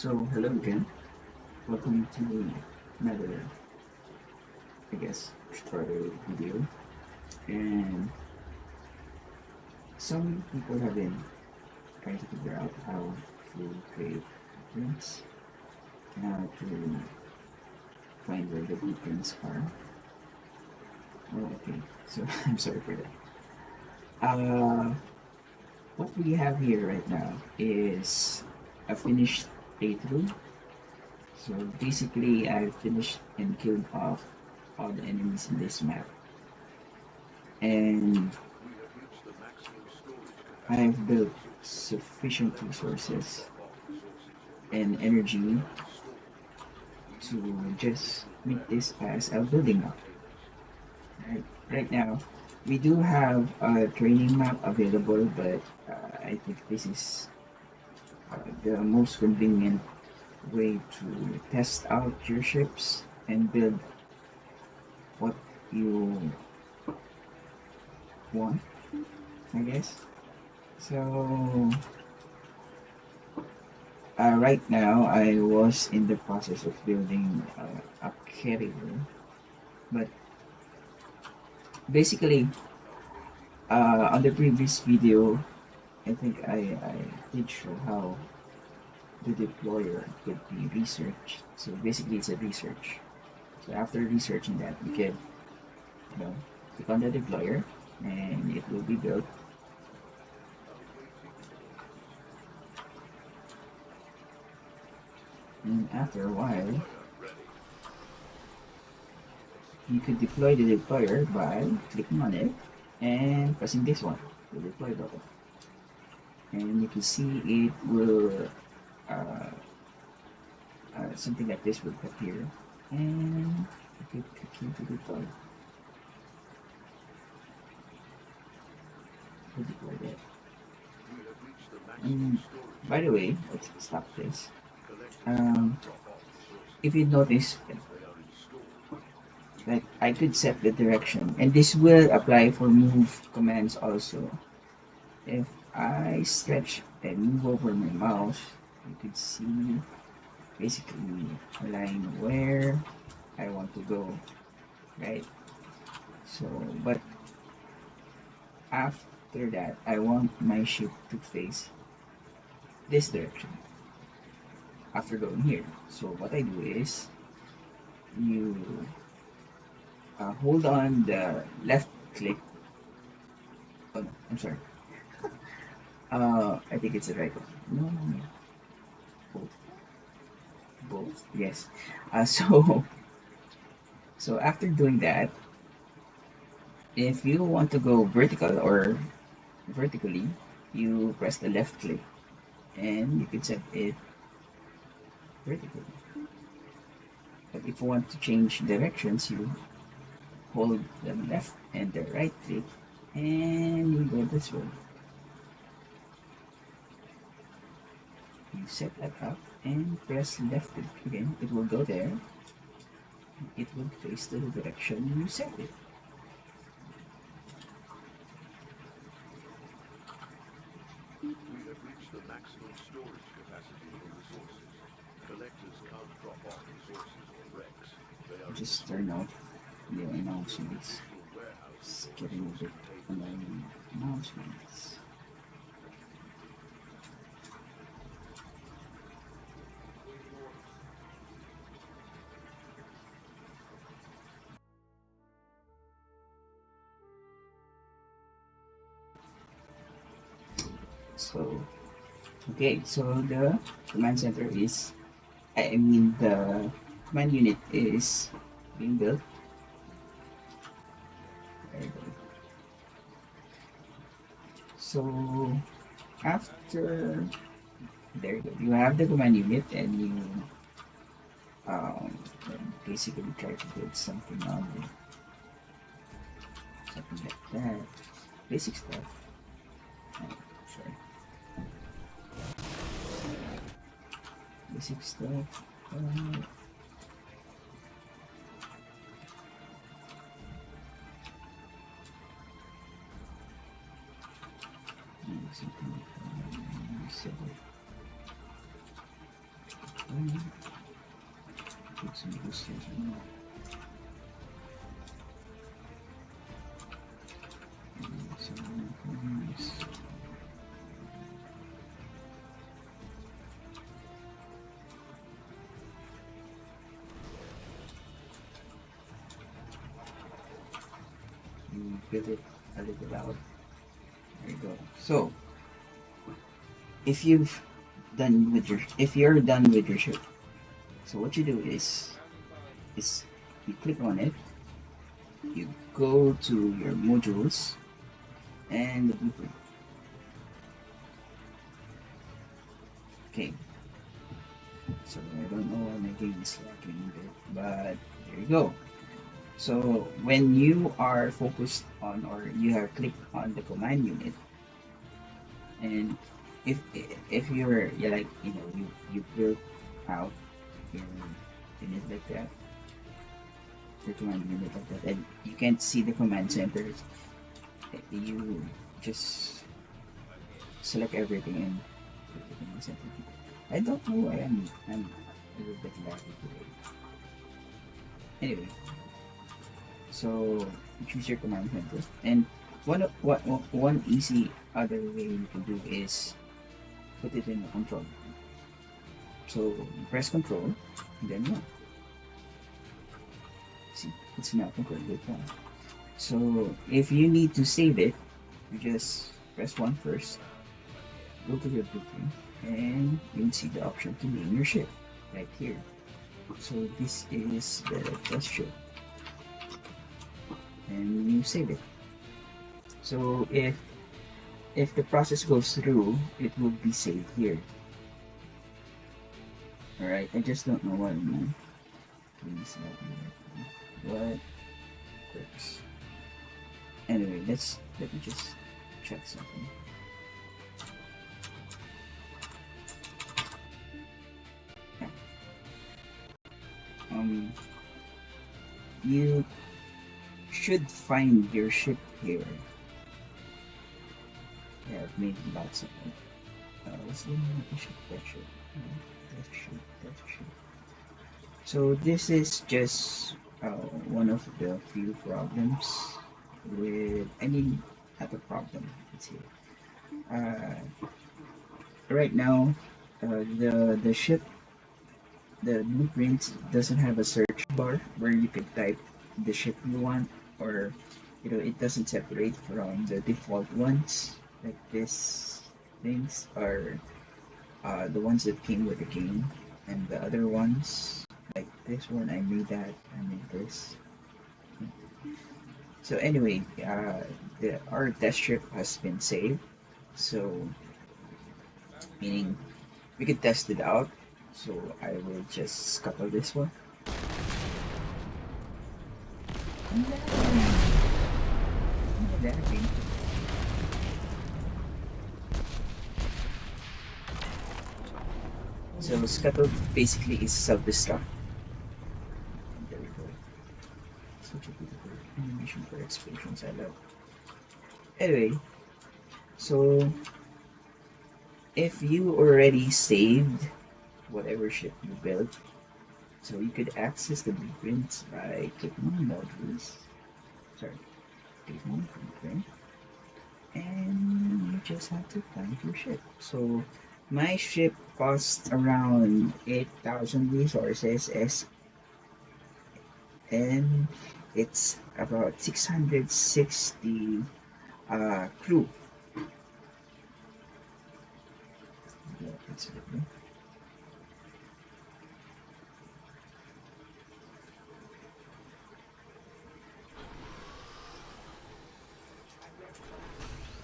So hello again, welcome to another, I guess, tutorial video. And some people have been trying to figure out how to create blueprints, how to find where the blueprints are. Oh, okay, so I'm sorry for that. What we have here right now is a finished playthrough. So basically, I've finished and killed off all the enemies in this map. And I've built sufficient resources and energy to just make this as a building up. Right now, we do have a training map available, but I think this is the most convenient way to test out your ships and build what you want, I guess. So right now, I was in the process of building a carrier, but basically, on the previous video, I think I did show how the deployer could be researched. So basically, it's a research. So after researching that, you can, click on the deployer, and it will be built. And after a while, you could deploy the deployer by clicking on it and pressing this one, the deploy button. And you can see it will, something like this will appear, and you could click into deploy. Deploy that. And by the way, let's stop this. If you notice, like I could set the direction, and this will apply for move commands also. If I stretch and move over my mouse, you could see basically a line where I want to go, right? So, but after that, I want my ship to face this direction after going here. So what I do is you hold on the left click. Oh no, I'm sorry. I think it's the right one. No, no, no. Both. Both. Yes. So so after doing that, if you want to go vertical or vertically, you press the left click and you can set it vertically. But if you want to change directions, you hold the left and the right click and you go this way. You set that up and press left click again. It will go there. It will face the direction you set it. We have reached the maximum storage capacity for resources. Collectors can't drop off resources or wrecks. They are Just turn off the announcements. It's getting a bit annoying announcements. So okay, so the command center is, I mean the command unit is being built. There you go. So after, there you go, you have the command unit and you um, basically try to build something on it. Something like that. Basic stuff. Oh, sorry. Basic stuff. Something like that. Put some boosters on. Some coins. You build it a little out. There you go. So if you're done with your ship, so what you do is you click on it, you go to your modules and the blueprint. Okay, so I don't know why my game is lagging a bit, but there you go. So when you are focused on or you have clicked on the command unit, and if you're like you build out your unit like that, the command unit like that, and you can't see the command centers, you just select everything and put it in the center. I don't know why I'm a little bit laggy today. Anyway, so you choose your command center, and one easy other way you can do is put it in the control. So you press control, and then one. See, it's now controlled with one. So if you need to save it, you just press one first, go to your blueprint, and you'll see the option to name your ship right here. So this is the test ship, and you save it. So if the process goes through, it will be saved here. Alright, I just don't know why, man. Please let me what works. Anyway, let me just check something. Yeah. You should find your ship here. Yeah, I've made lots of it. What's the name of the ship? That ship. That ship. So this is just one of the few problems with any type of problem. Let's see. Uh, right now, the ship, the blueprint doesn't have a search bar where you could type the ship you want, or it doesn't separate from the default ones. Like this things are the ones that came with the game, and the other ones like this one I made this. So anyway, our test strip has been saved, so meaning we could test it out. So I will just scuttle this one. So scuttle basically is self-destruct. There we go. Such a beautiful animation for explosions. I love. Anyway, so if you already saved whatever ship you built, so you could access the blueprints by clicking on modules. Sorry, click on blueprint, and you just have to find your ship. So my ship costs around 8,000 resources, and it's about 660 crew. Yeah, it's really.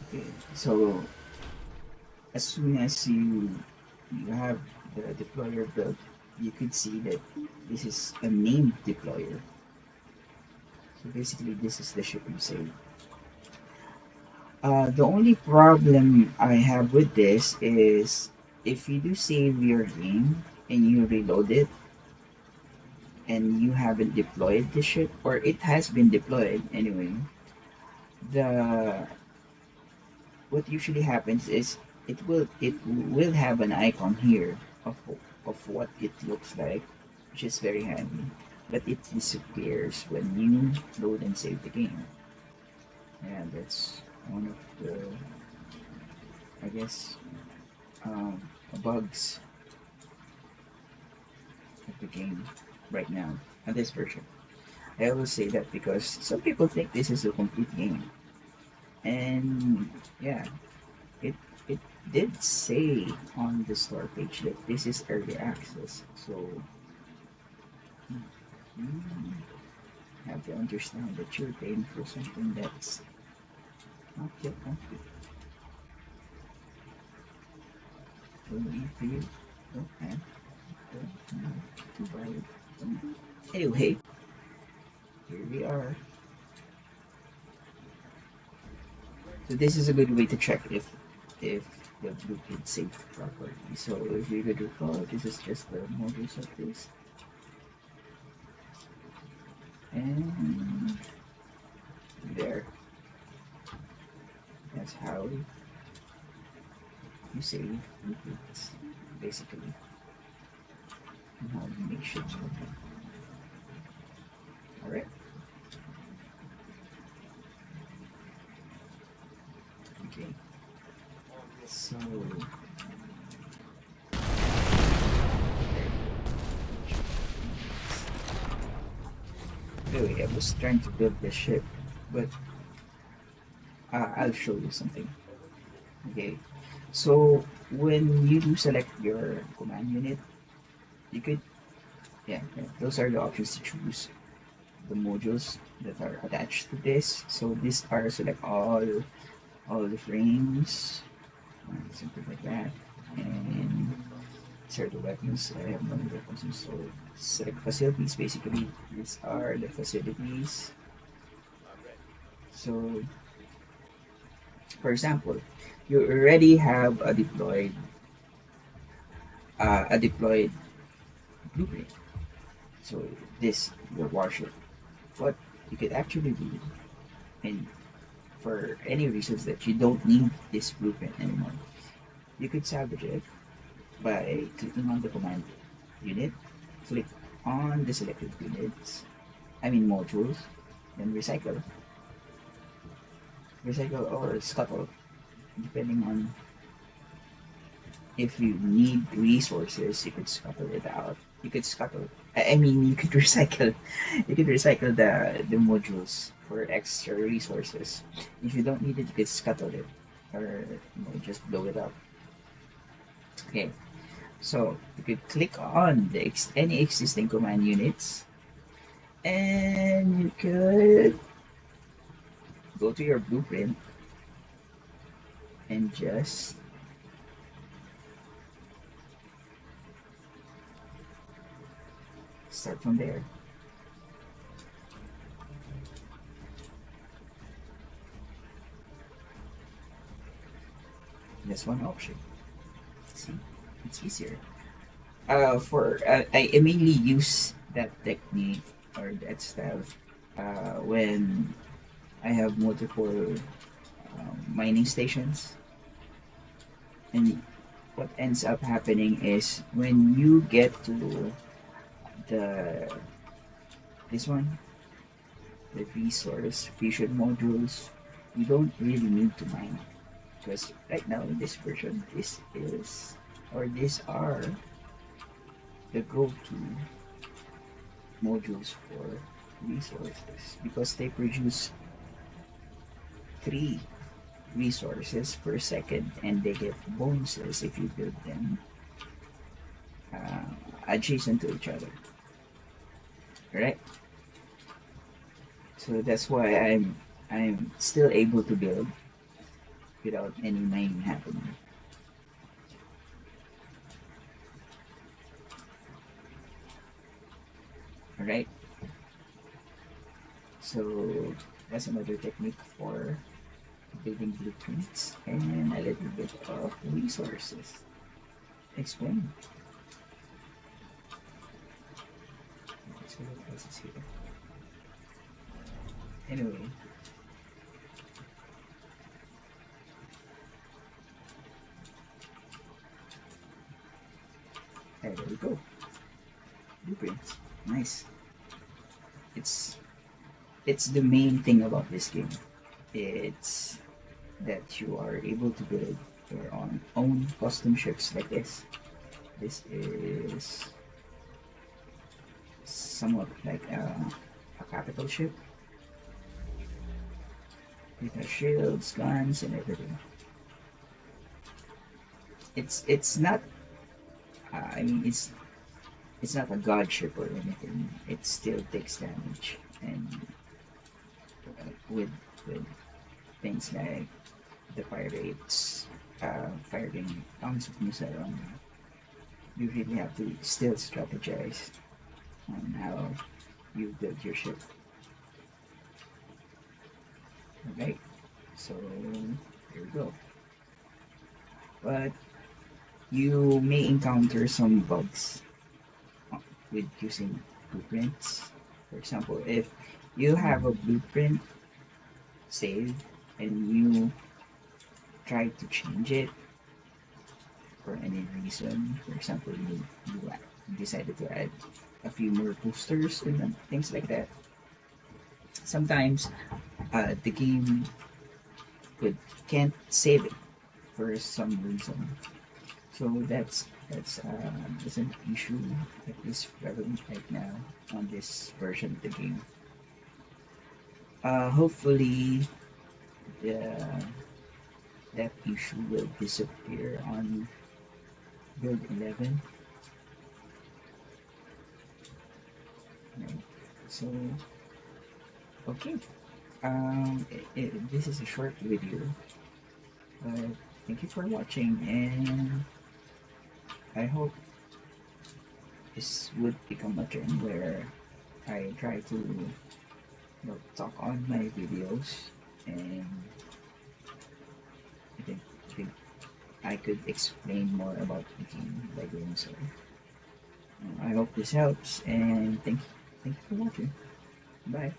Okay, so as soon as you have the deployer built, you could see that this is a named deployer. So basically, this is the ship you save. The only problem I have with this is if you do save your game and you reload it and you haven't deployed the ship, or it has been deployed anyway, the what usually happens is it will have an icon here of, of what it looks like, which is very handy, but it disappears when you load and save the game. And that's one of the, I guess, um, bugs of the game right now, on this version. I always say that because some people think this is a complete game. And yeah, it it did say on the store page that this is early access. So you have to understand that you're paying for something that's not yet complete. Will leave for you. Okay. To buy it. Anyway, here we are. So this is a good way to check if the blueprint saved properly. So if you could recall, this is just the modules of this. And there. That's how you save blueprints, basically. And how you make ships work. Alright? Okay. So anyway, I was trying to build this ship, but I'll show you something. Okay. So when you do select your command unit, you could those are the options to choose. The modules that are attached to this. So these are select all the frames, something like that. And these are the weapons. I have no weapons installed. Select facilities. Basically, these are the facilities. So, for example, you already have a deployed blueprint. So this your warship. What you could actually do, and for any reasons that you don't need this blueprint anymore, you could salvage it by clicking on the command unit, click on the selected units, I mean modules, then recycle or scuttle, depending on if you need resources, you could scuttle it out. You could scuttle. I mean, you could recycle. You could recycle the modules for extra resources. If you don't need it, you could scuttle it, or just blow it up. Okay. So you could click on any existing command units, and you could go to your blueprint and just start from there. That's one option. See, it's easier. I mainly use that technique or that style when I have multiple mining stations, and what ends up happening is when you get to the this one, the resource fusion modules, you don't really need to mine because right now in this version, this is or these are the go-to modules for resources because they produce three resources per second and they get bonuses if you build them uh, adjacent to each other, right? So that's why I'm still able to build without any mining happening. All right, so that's another technique for building blueprints and a little bit of resources. Explain. So what else is here? Anyway, There we go. Blueprints. Nice. It's it's the main thing about this game. It's that you are able to build your own custom ships like this. This is somewhat like a capital ship with the shields, guns, and everything. It's not. I mean, it's not a god ship or anything. It still takes damage, and with with things like the fire rates, firing tons of missile on you, you really have to still strategize on how you build your ship. Okay, so here we go. But you may encounter some bugs with using blueprints. For example, if you have a blueprint saved and you try to change it for any reason, for example, you decided to add a few more boosters and things like that. Sometimes the game could can't save it for some reason. So that's an issue that is prevalent right now on this version of the game. Hopefully, the that issue will disappear on build 11. Right? So okay, this is a short video, but thank you for watching, and I hope this would become a trend where I try to talk on my videos, and I think I could explain more about the game by doing so. I hope this helps, and thank you for watching. Bye.